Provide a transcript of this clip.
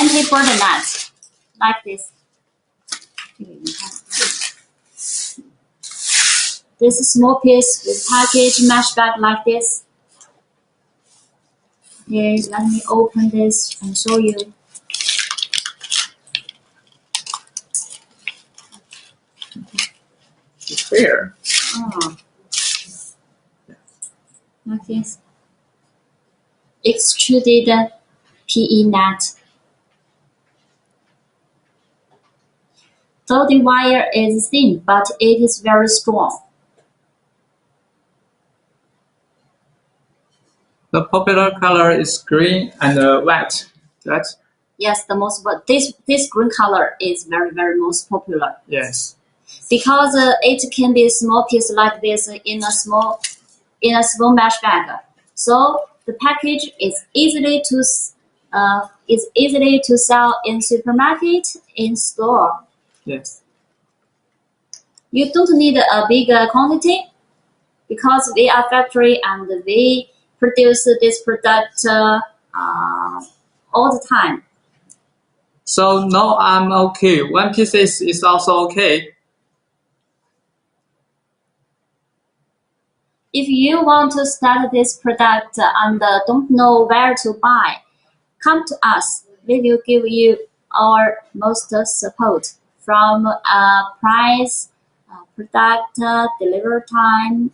plenty for the net, like this. This small piece with package mesh bag like this. Okay, let me open this and show you. It's fair. Oh. Like this. Extruded PE net. Though the wire is thin, but it is very strong. The popular color is green and white, right? Yes, but this green color is very most popular. Yes. Because it can be a small piece like this in a small mesh bag. So the package is easily to sell in supermarket, in store. Yes. You don't need a big quantity because we are factory and we produce this product all the time. So no, I'm okay. One piece is also okay. If you want to start this product and don't know where to buy, come to us. We will give you our most support from price, product, delivery time,